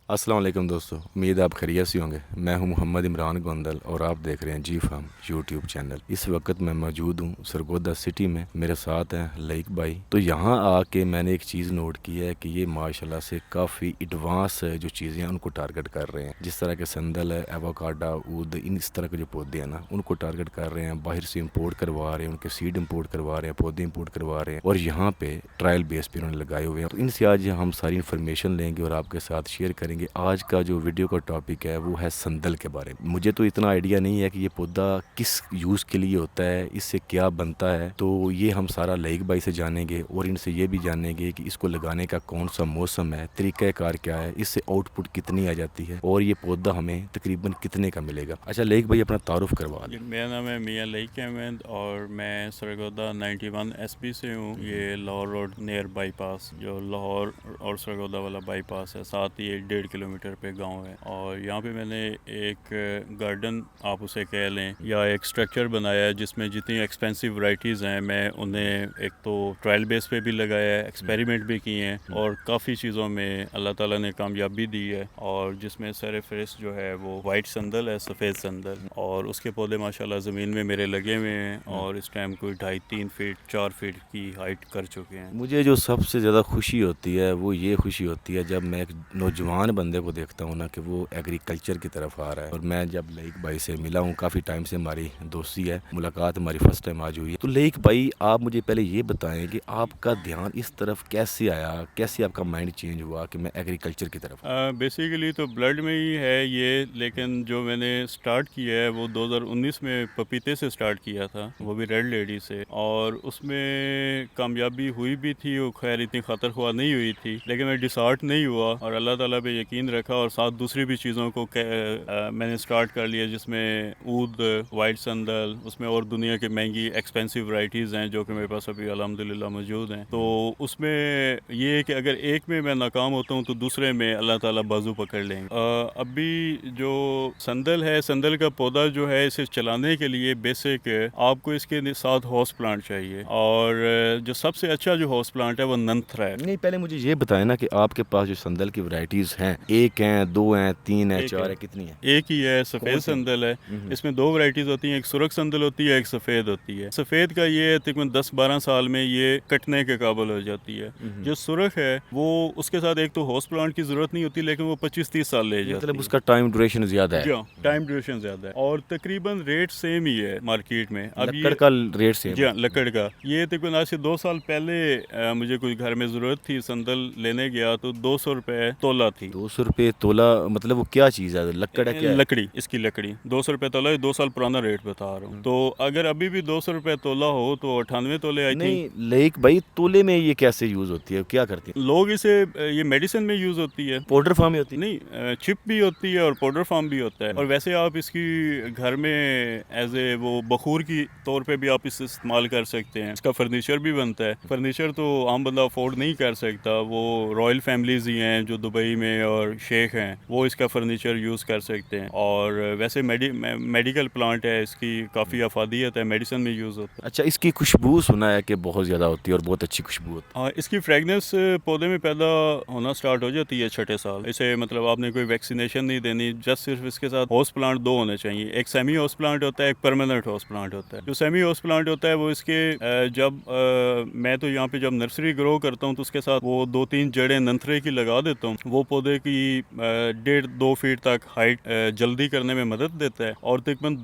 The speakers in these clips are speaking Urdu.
السلام علیکم دوستو، امید آپ خیریت سے ہوں گے۔ میں ہوں محمد عمران گوندل اور آپ دیکھ رہے ہیں جی فارم یوٹیوب چینل۔ اس وقت میں موجود ہوں سرگودا سٹی میں، میرے ساتھ ہیں لائق بھائی۔ تو یہاں آ کے میں نے ایک چیز نوٹ کی ہے کہ یہ ماشاءاللہ سے کافی ایڈوانس جو چیزیں ہیں ان کو ٹارگٹ کر رہے ہیں، جس طرح کے سندل ہے، ایووکاڈا، اود، اس طرح کے جو پودے ہیں نا ان کو ٹارگٹ کر رہے ہیں، باہر سے امپورٹ کروا رہے ہیں، ان کے سیڈ امپورٹ کروا رہے ہیں، پودے امپورٹ کروا رہے ہیں اور یہاں پہ ٹرائل بیس پہ انہوں نے لگائے ہوئے ہیں۔ تو ان سے آج ہم ساری انفارمیشن لیں گے اور آپ کے ساتھ شیئر کریں گے۔ آج کا جو ویڈیو کا ٹاپک ہے وہ ہے سندل کے بارے میں۔ مجھے تو اتنا آئیڈیا نہیں ہے کہ یہ پودا کس یوز کے لیے ہوتا ہے، اس سے کیا بنتا ہے، تو یہ ہم سارا لائق بھائی سے جانیں گے اور ان سے یہ بھی جانیں گے کہ اس کو لگانے کا کون سا موسم ہے، طریقہ کار کیا ہے، اس سے آؤٹ پٹ کتنی آ جاتی ہے اور یہ پودا ہمیں تقریباً کتنے کا ملے گا۔ اچھا لائق بھائی اپنا تعارف کروا دیں۔ میرا نام ہے میاں لائق احمد اور میں سرگودا 91 ایس پی سے ہوں۔ یہ لاہور روڈ نیئر بائی پاس، جو لاہور اور سرگودا والا بائی پاس ہے، ساتھ ہی 1.5 کلومیٹر پہ گاؤں ہے۔ اور یہاں پہ میں نے ایک گارڈن آپ اسے کہہ لیں یا ایک اسٹرکچر بنایا ہے جس میں جتنی ایکسپینسو ورائٹیز ہیں میں انہیں ایک تو ٹرائل بیس پہ بھی لگایا ہے، ایکسپیریمنٹ بھی کیے ہیں اور کافی چیزوں میں اللہ تعالیٰ نے کامیابی دی ہے، اور جس میں سر فہرست جو ہے وہ وائٹ سندل ہے، سفید سندل، اور اس کے پودے ماشاءاللہ زمین میں میرے لگے ہوئے ہیں اور اس ٹائم کوئی 2.5-3 فٹ 4 فٹ کی ہائٹ کر چکے ہیں۔ مجھے جو سب سے زیادہ خوشی ہوتی ہے وہ یہ خوشی ہوتی ہے جب میں ایک نوجوان بندے کو دیکھتا ہوں نا کہ وہ ایگریکلچر کی طرف آ رہا ہے۔ اور میں جب لائق بھائی سے ملا ہوں، کافی ٹائم سے ہماری دوستی ہے، ملاقات ہماری فرسٹ ٹائم آج ہوئی ہے۔ تو لائق بھائی آپ مجھے پہلے یہ بتائیں کہ آپ کا دھیان اس طرف کیسے آیا، کیسے آپ کا مائنڈ چینج ہوا کہ میں ایگریکلچر کی طرف؟ بیسیکلی تو بلڈ میں ہی ہے یہ، لیکن جو میں نے سٹارٹ کیا ہے وہ 2019 میں پپیتے سے سٹارٹ کیا تھا، وہ بھی ریڈ لیڈی سے، اور اس میں کامیابی ہوئی بھی تھی، وہ خیر اتنی خطر خواہ نہیں ہوئی تھی، لیکن میں ڈسارٹ نہیں ہوا اور اللہ تعالیٰ پہ یقین رکھا، اور ساتھ دوسری بھی چیزوں کو میں نے سٹارٹ کر لیا، جس میں اود، وائٹ سندل، اس میں اور دنیا کی مہنگی ایکسپینسو ورائٹیز ہیں جو کہ میرے پاس ابھی الحمدللہ موجود ہیں۔ تو اس میں یہ ہے کہ اگر ایک میں ناکام ہوتا ہوں تو دوسرے میں اللہ تعالیٰ بازو پکڑ لیں گے۔ ابھی جو سندل ہے، سندل کا پودا جو ہے، اسے چلانے کے لیے بیسک آپ کو اس کے ساتھ ہاؤس پلانٹ چاہیے، اور جو سب سے اچھا جو ہاؤس پلانٹ ہے وہ ننتھرا ہے۔ نہیں، پہلے مجھے یہ بتائیں نا کہ آپ کے پاس جو سندل کی ورائٹیز ہیں، ایک ہیں، دو ہیں، تین ہیں، چار ہیں، کتنی ہیں؟ ایک ہی ہے، سفید سندل ہے۔ اس میں 2 ورائٹیز ہوتی ہیں، ایک سرخ سندل ہوتی ہے، ایک سفید ہوتی ہے۔ سفید کا یہ تقریباً 10-12 سال میں یہ کٹنے کے قابل ہو جاتی ہے۔ جو سرخ ہے وہ اس کے ساتھ ایک تو ہاؤس پلانٹ کی ضرورت نہیں ہوتی، لیکن وہ 25-30 سال لے جاتی ہے، مطلب اس کا ٹائم ڈیوریشن زیادہ ہے؟ جی ہاں، ٹائم ڈیوریشن زیادہ ہے، اور تقریباً ریٹ سیم ہی ہے مارکیٹ میں۔ اب لکڑ کا ریٹ سے؟ جی ہاں، لکڑ کا یہ تقریباً آج سے 2 سال پہلے مجھے کچھ گھر میں ضرورت تھی، سندل لینے گیا تو 200 روپے تولہ تھی۔ 200 روپے تولہ؟ مطلب وہ کیا چیز ہے، لکڑ ہے کیا ہے؟ لکڑی، اس کی لکڑی 200 روپے تولہ، 2 سال پرانا ریٹ بتا رہا ہوں۔ تو اگر ابھی بھی 200 روپے تولہ ہو تو 98 تولے آئی تھنک۔ نہیں لائق بھائی، تولے میں یہ کیسے یوز ہوتی ہے، کیا کرتی ہے؟ لوگ اسے یہ میڈیسن میں یوز ہوتی ہے، پاؤڈر فارم میں ہوتی ہے؟ نہیں، چپ بھی ہوتی ہے اور پاؤڈر فارم بھی ہوتا ہے، اور ویسے آپ اس کی گھر میں ایز اے وہ بخور کی طور پہ بھی آپ اسے استعمال کر سکتے ہیں۔ اس کا فرنیچر بھی بنتا ہے۔ فرنیچر تو عام بندہ افورڈ نہیں کر سکتا، وہ رائل فیملیز ہی ہیں جو دبئی میں اور شیخ ہیں، وہ اس کا فرنیچر یوز کر سکتے ہیں، اور ویسے میڈیکل پلانٹ ہے، اس کی کافی افادیت ہے، میڈیسن میں یوز ہوتا ہے۔ اچھا، اس کی خوشبو سنا ہے کہ بہت زیادہ ہوتی ہے اور بہت اچھی خوشبو ہوتی ہے؟ ہاں، اس کی فریگنس پودے میں پیدا ہونا سٹارٹ ہو جاتی ہے 6 سال۔ اسے مطلب آپ نے کوئی ویکسینیشن نہیں دینی، جسٹ صرف اس کے ساتھ ہاؤس پلانٹ 2 ہونے چاہیے، ایک سیمی ہاؤس پلانٹ ہوتا ہے، ایک پرماننٹ ہاؤس پلانٹ ہوتا ہے۔ جو سیمی ہاؤس پلانٹ ہوتا ہے وہ اس کے جب میں تو یہاں پہ جب نرسری گرو کرتا ہوں تو اس کے ساتھ وہ 2-3 جڑیں ننتھرے کی لگا دیتا ہوں، وہ پودے کی 1.5-2 فٹ تک ہائٹ جلدی کرنے میں مدد دیتا ہے، اور تقریباً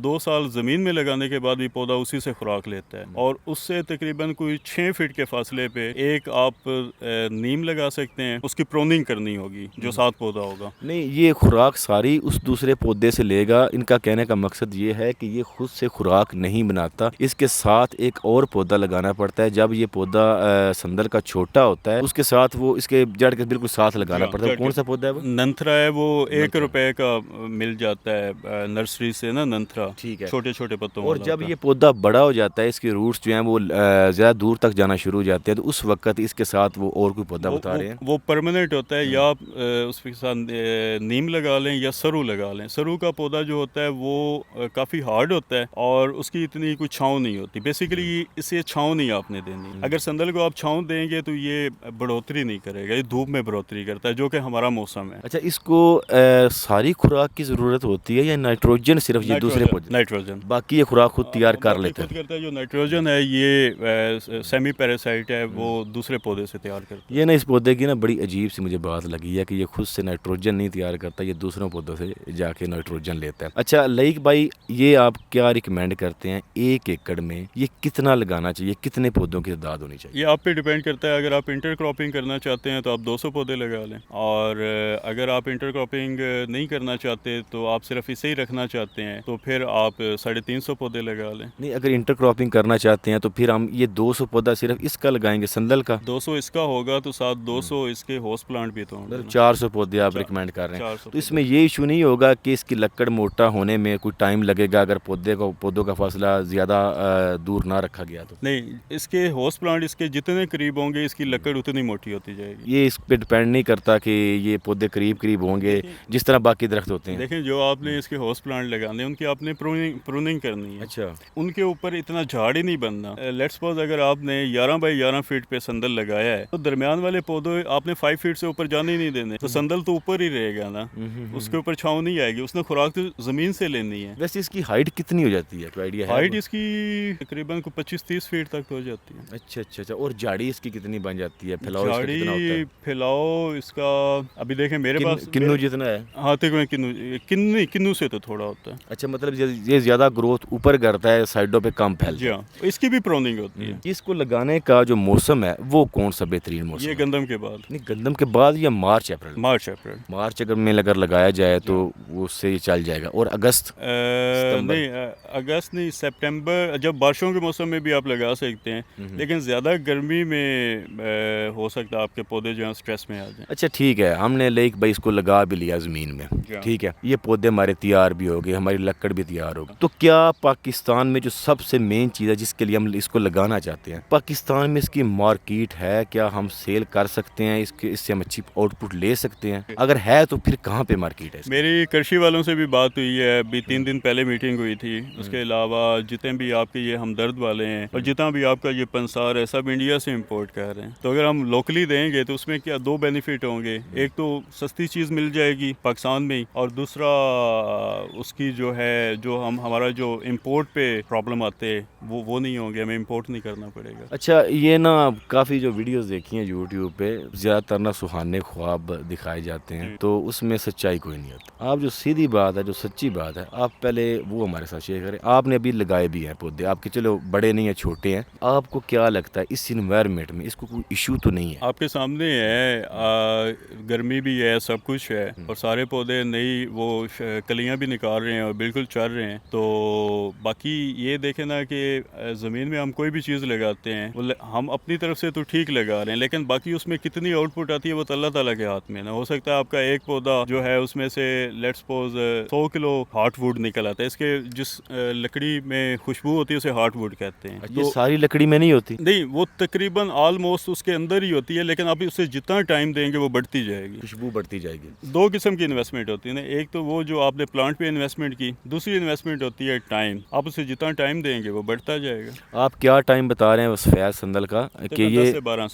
2 سال زمین میں لگانے کے بعد بھی پودا اسی سے خوراک لیتا ہے، اور اس سے تقریباً کوئی 6 فٹ کے فاصلے پہ ایک آپ نیم لگا سکتے ہیں، اس کی پروننگ کرنی ہوگی جو ساتھ پودا ہوگا۔ نہیں، یہ خوراک ساری اس دوسرے پودے سے لے گا؟ ان کا کہنے کا مقصد یہ ہے کہ یہ خود سے خوراک نہیں بناتا، اس کے ساتھ ایک اور پودا لگانا پڑتا ہے۔ جب یہ پودا سندل کا چھوٹا ہوتا ہے اس کے ساتھ وہ اس کے جڑ کے بالکل ساتھ لگانا پڑتا ہے۔ کون سا پودا ہے وہ؟ ننتھرا ہے، وہ 1 روپے کا مل جاتا ہے نرسری سے نا، ننتھرا، ٹھیک ہے۔ چھوٹے چھوٹے پتوں اور والا جب ہوتا ہے۔ یہ پودا بڑا ہو جاتا ہے، اس کے روٹس جو ہیں وہ زیادہ دور تک جانا شروع ہو جاتے ہیں، تو اس وقت اس کے ساتھ وہ اور کوئی پودا بتا رہے ہیں؟ وہ پرماننٹ ہوتا ہے، یا آپ اس کے ساتھ نیم لگا لیں یا سرو لگا لیں۔ سرو کا پودا جو ہوتا ہے وہ کافی ہارڈ ہوتا ہے اور اس کی اتنی کوئی چھاؤں نہیں ہوتی، بیسیکلی اسے چھاؤں نہیں آپ نے دینی۔ اگر سندل کو آپ چھاؤں دیں گے تو یہ بڑھوتری نہیں کرے گا، یہ دھوپ میں بڑھوتری کرتا کرتا ہے, جو کہ ہمارا موسم ہے. اچھا, اس کو ساری خوراک کی ضرورت ہوتی ہے یا نائٹروجن صرف یہ دوسرے پودے؟ نائٹروجن, باقی یہ خوراک خود تیار کر باقی لیتے خود ہیں. کرتا ہے. جو نائٹروجن ہے یہ سیمی پیراسائٹ ہے, وہ دوسرے پودے سے تیار کرتا ہے. یہ نا اس پودے کی نا بڑی عجیب سی مجھے بات لگی ہے کہ یہ خود سے نائٹروجن نہیں تیار کرتا, یہ دوسروں پودوں سے جا کے نائٹروجن لیتا ہے. اچھا لائق بھائی, یہ آپ کیا ریکمینڈ کرتے ہیں 1 ایکڑ میں یہ کتنا لگانا چاہیے, کتنے پودوں کی تعداد ہونی چاہیے؟ یہ آپ پہ ڈیپینڈ کرتا ہے. اگر آپ انٹر کراپنگ کرنا چاہتے ہیں تو آپ 200 پودے لگا لیں, اور اگر آپ انٹر کراپنگ نہیں کرنا چاہتے تو آپ صرف اسے ہی رکھنا چاہتے ہیں تو پھر آپ 350 پودے لگا لیں. نہیں, اگر انٹر کراپنگ کرنا چاہتے ہیں تو پھر ہم یہ 200 پودا صرف اس کا لگائیں گے, سندل کا 200 اس کا ہوگا تو ساتھ 200 اس کے ہوسٹ پلانٹ بھی تو ہوں گے. 400 پودے آپ ریکمینڈ کر رہے ہیں. 400 تو اس میں یہ ایشو نہیں ہوگا کہ اس کی لکڑ موٹا ہونے میں کوئی ٹائم لگے گا اگر پودوں کا فاصلہ زیادہ دور نہ رکھا گیا تو؟ نہیں, اس کے ہوسٹ پلانٹ اس کے جتنے قریب ہوں گے اس کی لکڑ اتنی موٹی ہوتی جائے گی. یہ اس پہ ڈپینڈ نہیں کرتا کہ یہ پودے قریب ہوں گے جس طرح باقی درخت ہوتے ہیں. دیکھیں, جو آپ نے اس کے ہوسٹ پلانٹ لگانے ان کی آپ نے پروننگ کرنی ہے. اچھا, ان کے اوپر اتنا جھاڑ ہی نہیں بننا. لیٹس سپوز اگر آپ نے 11 بائی 11 فٹ پہ سندل لگایا ہے تو درمیان والے پودے آپ نے 5 فٹ سے اوپر جانے ہی نہیں دینے, تو سندل تو اوپر ہی رہے گا نا, اس کے اوپر چھاؤں نہیں آئے گی. اس نے خوراک تو زمین سے لینی ہے. ویسے اس کی ہائٹ کتنی ہو جاتی ہے, کوئی آئیڈیا ہے؟ ہائٹ اس کی تقریباً 25-30 فٹ تک ہو جاتی ہے. اچھا, اور جھاڑی اس کی کتنی بن جاتی ہے, پھیلاؤ اس کا کتنا ہوتا ہے؟ جھاڑی پھیلاؤ اس کا ابھی دیکھیں میرے پاس کنو جتنا ہے. ہاتھ میں کنو سے تو تھوڑا ہوتا ہے. اچھا, مطلب یہ زیادہ گروتھ اوپر کرتا ہے, سائڈوں پہ کم پھیلتا ہے. جی ہاں, اس کی بھی پروننگ ہوتی ہے. اس کو لگانے کا جو موسم ہے وہ کون سا بہترین موسم یہ ہے؟ گندم کے بعد. نہیں, گندم کے بعد یا مارچ اپریل؟ مارچ اگر میں اگر لگایا جائے تو وہ اس سے چل جائے گا. اور اگست؟ نہیں, اگست نہیں, سپٹمبر. جب بارشوں کے موسم میں بھی آپ لگا سکتے ہیں, لیکن زیادہ گرمی میں ہو سکتا ہے آپ کے پودے جو ہیں سٹریس میں آ جائیں. اچھا ٹھیک ہے, ہم نے لیک بھائی اس کو لگا بھی لیا زمین میں, ٹھیک ہے, یہ پودے ہمارے تیار بھی ہو گئے, ہماری لکڑ بھی تیار ہو گئی. تو کیا پاکستان میں جو سب سے مین چیز ہے جس کے لیے ہم اس کو لگانا چاہتے ہیں, پاکستان میں اس کی مارکیٹ ہے؟ کیا ہم سیل کر سکتے ہیں اس سے ہم اچھی آؤٹ پٹ لے سکتے ہیں؟ اگر ہے تو پھر کہاں پہ مارکیٹ ہے؟ میری کرشی والوں سے بھی بات ہوئی ہے, ابھی 3 دن پہلے میٹنگ ہوئی تھی. اس کے علاوہ جتنے بھی آپ کے یہ ہمدرد والے ہیں اور جتنا بھی آپ کا یہ پنسار ہے سب انڈیا سے امپورٹ کر رہے ہیں. تو اگر ہم لوکلی دیں گے تو اس میں کیا 2 بینیفٹ ہوں گے. ایک تو سستی چیز مل جائے گی پاکستان میں ہی, اور دوسرا اس کی جو ہے جو ہمارا جو امپورٹ پہ پرابلم آتے وہ نہیں ہوں گے, ہمیں امپورٹ نہیں کرنا پڑے گا. اچھا, یہ نا کافی جو ویڈیوز دیکھی ہیں یوٹیوب پہ, زیادہ تر نا سہانے خواب دکھائے جاتے ہیں تو اس میں سچائی کوئی نہیں ہوتی. آپ جو سیدھی بات ہے, جو سچی بات ہے, آپ پہلے وہ ہمارے ساتھ شیئر کریں. آپ نے ابھی لگائے بھی ہیں پودے, آپ کے چلو بڑے نہیں ہیں چھوٹے ہیں, آپ کو کیا لگتا ہے اس انوائرمنٹ میں اس کو کوئی ایشو تو نہیں ہے؟ آپ کے سامنے ہے, گرمی بھی ہے, سب کچھ ہے, اور سارے پودے نئی وہ کلیاں بھی نکال رہے ہیں اور بالکل چل رہے ہیں. تو باقی یہ دیکھیں نا کہ زمین میں ہم کوئی بھی چیز لگاتے ہیں ہم اپنی طرف سے تو ٹھیک لگا رہے ہیں, لیکن باقی اس میں کتنی آؤٹ پٹ آتی ہے وہ تو اللہ تعالیٰ کے ہاتھ میں نا. ہو سکتا ہے آپ کا ایک پودا جو ہے اس میں سے let's suppose 100 kilo heart would نکل آتا ہے. اس کے جس لکڑی میں خوشبو ہوتی ہے اسے ہارٹ ووڈ کہتے ہیں. یہ ساری لکڑی میں نہیں ہوتی؟ نہیں, وہ تقریباً آلموسٹ اس کے اندر ہی ہوتی ہے, لیکن آپ اسے جتنا ٹائم دیں گے وہ بڑھتی جائے گی, خوشبو بڑھتی جائے گی. 2 قسم کی انویسٹمنٹ ہوتی ہے نا. ایک تو وہ جو آپ نے پلانٹ پہ انویسٹمنٹ کی, دوسری انویسٹمنٹ ہوتی ہے ٹائم. آپ اسے جتنا ٹائم دیں گے وہ بڑھتا جائے گا. آپ کیا ٹائم بتا رہے ہیں اس فیاض سندل کا کہ یہ 10 سے 12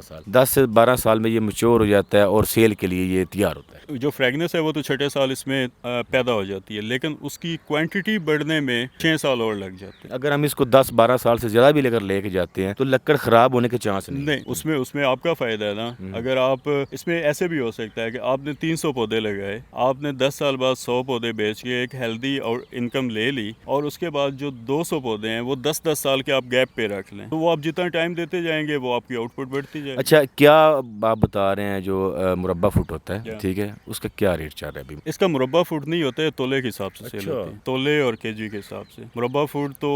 سال 10 سے 12 سال میں یہ میچور ہو جاتا ہے اور سیل کے لیے یہ تیار ہوتا ہے؟ جو فریگنس ہے وہ تو 6 سال اس میں پیدا ہو جاتی ہے, لیکن اس کی کوانٹٹی بڑھنے میں 6 سال اور لگ جاتے ہیں. اگر ہم اس کو 10-12 سال سے زیادہ بھی لے کے جاتے ہیں تو لکڑ خراب ہونے کے چانس نہیں. اس میں آپ کا فائدہ ہے نا. اگر آپ اس میں ایسے بھی ہو سکتا ہے کہ آپ نے 300 پودے لگائے, آپ نے 10 سال بعد 100 پودے بیچ کے ایک ہیلدی اور انکم لے لی, اور اس کے بعد جو 200 پودے ہیں وہ 10 سال کے آپ گیپ پہ رکھ لیں, تو وہ آپ جتنا ٹائم دیتے جائیں گے وہ آپ کی آؤٹ پٹ بڑھتی جائے گی. اچھا, کیا آپ بتا رہے ہیں جو مربع فٹ ہوتا ہے, ٹھیک ہے, اس کا کیا ریٹ چل رہا ہے ابھی؟ اس کا مربع فٹ نہیں ہوتا ہے, تولے کے حساب سے سیل ہوتی ہے, تولے اور کے جی کے حساب سے. مربع فٹ تو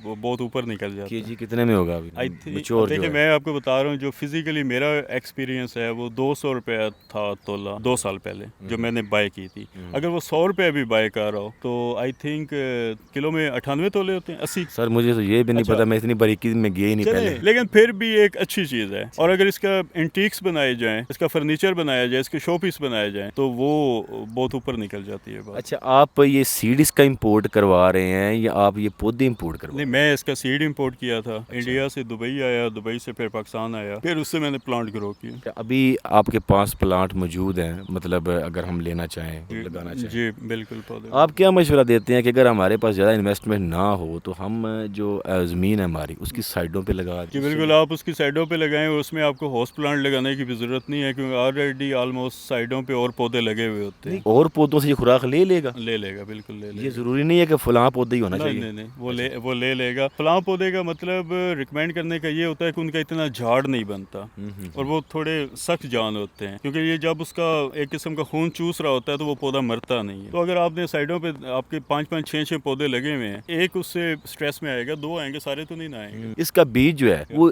بہت اوپر نکل جاتا ہے. کے جی کتنے میں ہوگا ابھی؟ دیکھیں, میں آپ کو بتا رہا ہوں جو فزیکلی میرا ایکسپیرینس ہے وہ 200 روپے تھا تولہ 2 سال پہلے جو میں نے بائی کی تھی. اگر وہ 100 روپے بھی بائی کر رہا ہو تو آئی تھنک کلو میں 98 تولے ہوتے ہیں, 80. سر مجھے تو یہ بھی نہیں پتا, میں اتنی باریکی میں گیا ہی نہیں پہلے. لیکن پھر بھی ایک اچھی چیز ہے, اور اگر اس کا انٹیکس بنائے جائیں, اس کا فرنیچر بنایا جائے, اس کے شو پیس بنائے جائیں تو وہ بہت اوپر نکل جاتی ہے بات. اچھا, آپ یہ سیڈز کا امپورٹ کروا رہے ہیں یا آپ یہ پودے امپورٹ کروا رہے ہیں؟ نہیں, میں اس کا سیڈ امپورٹ کیا تھا انڈیا سے, دبئی آیا, دبئی سے پھر پاکستان آیا, پھر اس سے میں نے پلانٹ گرو کیا. ابھی ابھی آپ کے پاس پلانٹ موجود ہیں، مطلب اگر ہم لینا چاہیں لگانا چاہیں؟ جی بالکل پودے آپ کیا مشورہ دیتے ہیں کہ اگر ہمارے پاس زیادہ انویسٹمنٹ نہ ہو تو ہم جو زمین ہے ہماری اس کی سائڈوں پہ لگا دیں؟ جی بالکل، آپ اس کی سائڈوں پہ لگائیں، اس میں آپ کو ہاؤس پلانٹ لگانے کی بھی ضرورت نہیں ہے، کیونکہ آلریڈی آلموسٹ سائڈوں پہ اور پودے لگے ہوئے ہوتے ہیں۔ اور پودوں سے یہ خوراک لے لے گا؟ لے لے گا، بالکل لے لے یہ گا۔ ضروری نہیں ہے کہ فلاں پودے ہی ہونا نہیں چاہیے؟ نہیں نہیں، وہ لے لے گا۔ فلاں پودے کا مطلب ریکمینڈ کرنے کا یہ ہوتا ہے کہ ان کا اتنا جھاڑ نہیں بنتا اور وہ تھوڑے سخت جان ہوتے ہیں، کیونکہ یہ جب اس کا ایک قسم کا خون چوس رہا ہوتا ہے تو وہ پودا مرتا نہیں ہے۔ تو اگر آپ نے سائڈوں پہ آپ کے 5 6 پودے لگے ہوئے ہیں، ایک اس سے سٹریس میں آئے گا، 2 آئیں گے، سارے تو نہیں نہ آئیں گے۔ اس کا بیج جو ہے وہ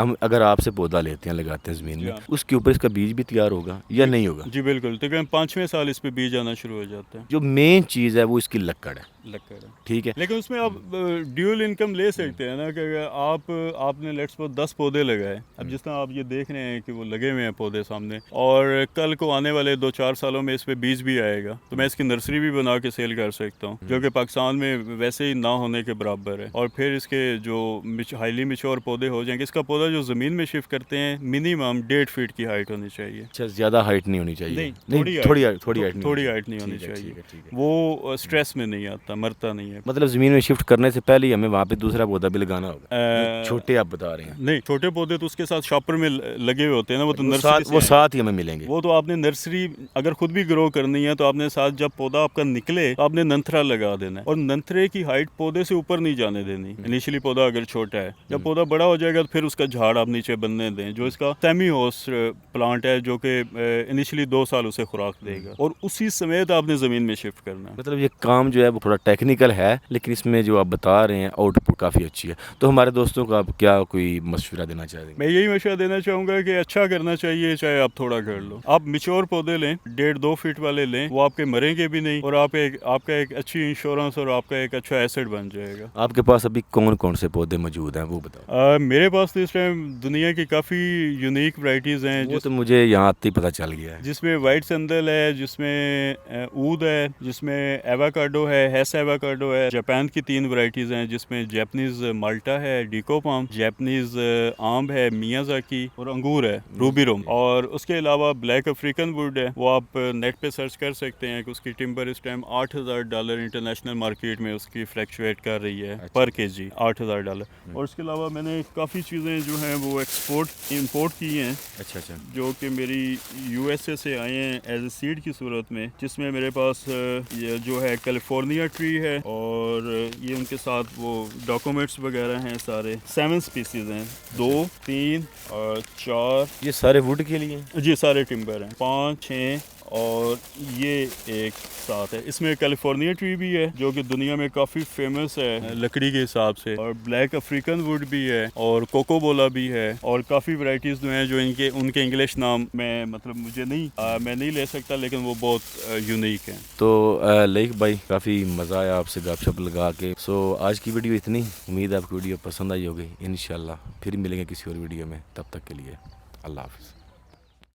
ہم اگر آپ سے پودا لیتے ہیں لگاتے ہیں زمین میں، اس کے اوپر اس کا بیج بھی تیار ہوگا یا نہیں ہوگا؟ جی بالکل، تقریباً 5ویں سال اس پہ بیج آنا شروع ہو جاتا ہے۔ جو مین چیز ہے وہ اس کی لکڑ ہے، لگتا ہے ٹھیک ہے؟ لیکن اس میں آپ ڈیول انکم لے سکتے ہیں نا، کہ آپ نے لیٹس سپوز 10 پودے لگائے، اب جس طرح آپ یہ دیکھ رہے ہیں کہ وہ لگے ہوئے ہیں پودے سامنے، اور کل کو آنے والے 2 4 سالوں میں اس پہ بیج بھی آئے گا، تو میں اس کی نرسری بھی بنا کے سیل کر سکتا ہوں، جو کہ پاکستان میں ویسے ہی نہ ہونے کے برابر ہے۔ اور پھر اس کے جو ہائیلی میچور پودے ہو جائیں گے، اس کا پودا جو زمین میں شفٹ کرتے ہیں منیمم 1.5 فٹ کی ہائٹ ہونی چاہیے۔ اچھا، زیادہ ہائٹ نہیں ہونی چاہیے؟ تھوڑی ہائٹ ہائٹ نہیں ہونی چاہیے، وہ سٹریس میں نہیں آتا، مرتا نہیں ہے۔ مطلب زمین میں شفٹ کرنے سے پہلے ہی ہمیں وہاں پہ دوسرا پودا بھی لگانا ہوگا؟ چھوٹے آپ بتا رہے ہیں؟ نہیں، چھوٹے پودے تو اس کے ساتھ شاپر میں لگے ہوئے ہوتے ہیں نا، وہ تو نرسری وہ ساتھ ہی ہمیں ملیں گے؟ وہ تو آپ نے نرسری اگر خود بھی گرو کرنی ہے تو آپ نے ساتھ جب پودا آپ کا نکلے تو آپ نے ننترا لگا دینا ہے، اور ننترے کی ہائٹ پودے سے اوپر نہیں جانے دینی انیشلی، پودا اگر چھوٹا ہے۔ جب پودا بڑا ہو جائے گا تو پھر اس کا جھاڑ آپ نیچے بننے دیں، جو اس کا سیمی ہوسٹ پلانٹ ہے، جو کہ انیشلی 2 سال اسے خوراک دے گا، اور اسی سمیت آپ نے زمین میں شفٹ کرنا ہے۔ مطلب یہ کام جو ہے وہ تھوڑا ٹیکنیکل ہے، لیکن اس میں جو آپ بتا رہے ہیں آؤٹ پٹ کافی اچھی ہے۔ تو ہمارے دوستوں کو آپ کیا کوئی مشورہ دینا چاہیں گے؟ میں یہی مشورہ دینا چاہوں گا کہ اچھا کرنا چاہیے، چاہے آپ تھوڑا کر لو۔ آپ میچور پودے لیں، 1.5 2 فٹ والے لیں، وہ آپ کے مریں گے بھی نہیں، اور آپ کا ایک اچھی انشورنس اور آپ کا ایک اچھا ایسٹ بن جائے گا۔ آپ کے پاس ابھی کون کون سے پودے موجود ہیں وہ بتاؤ؟ میرے پاس تو اس ٹائم دنیا کی کافی یونیک ورائٹیز ہیں، وہ تو مجھے یہاں آتے ہی پتہ چل گیا ہے۔ جس میں وائٹ سندل ہے، جس میں اود ہے، جس میں ایواکاڈو ہے، ہیس ایواکاڈو ہے۔ جاپان کی 3 ورائٹیز ہیں، جس میں جیپنیز مالٹا ہے، ڈیکو پام، جیپنیز آم ہے، میازاکی، اور انگور ہے، روبی روم۔ اور اس کے علاوہ بلیک افریقن ووڈ ہے، وہ آپ نیٹ پہ سرچ کر سکتے ہیں کہ اس کی ٹمبر اس ٹائم $8,000 انٹرنیشنل مارکیٹ میں اس کی فلیکچویٹ کر رہی ہے پر کے جی، $8,000۔ اور اس کے علاوہ میں نے کافی چیزیں جو ہیں وہ امپورٹ کی ہیں، اچھا جو کہ میری USA سے آئے ہیں ایز اے سیڈ کی صورت میں، جس میں میرے پاس یہ جو ہے کیلیفورنیا ٹری ہے، اور یہ ان کے ساتھ وہ ڈاکومنٹس وغیرہ ہیں، سارے 7 سپیسیز ہیں، 2 3 اور 4۔ یہ سارے ووڈ کے لیے؟ جی سارے ٹمبر ہیں، 5 6 اور یہ ایک 7 ہے۔ اس میں کیلیفورنیا ٹری بھی ہے، جو کہ دنیا میں کافی فیمس ہے لکڑی کے حساب سے، اور بلیک افریقن ووڈ بھی ہے، اور کوکو بولا بھی ہے، اور کافی ورائٹیز جو ہیں جو ان کے انگلش نام میں مجھے نہیں لے سکتا، لیکن وہ بہت یونیک ہیں۔ تو لائک بھائی، کافی مزہ آیا آپ سے گپ شپ لگا کے۔ آج کی ویڈیو اتنی، امید آپ کی ویڈیو پسند آئی ہوگی۔ انشاءاللہ پھر ملیں گے کسی اور ویڈیو میں، تب تک کے لیے اللہ حافظ۔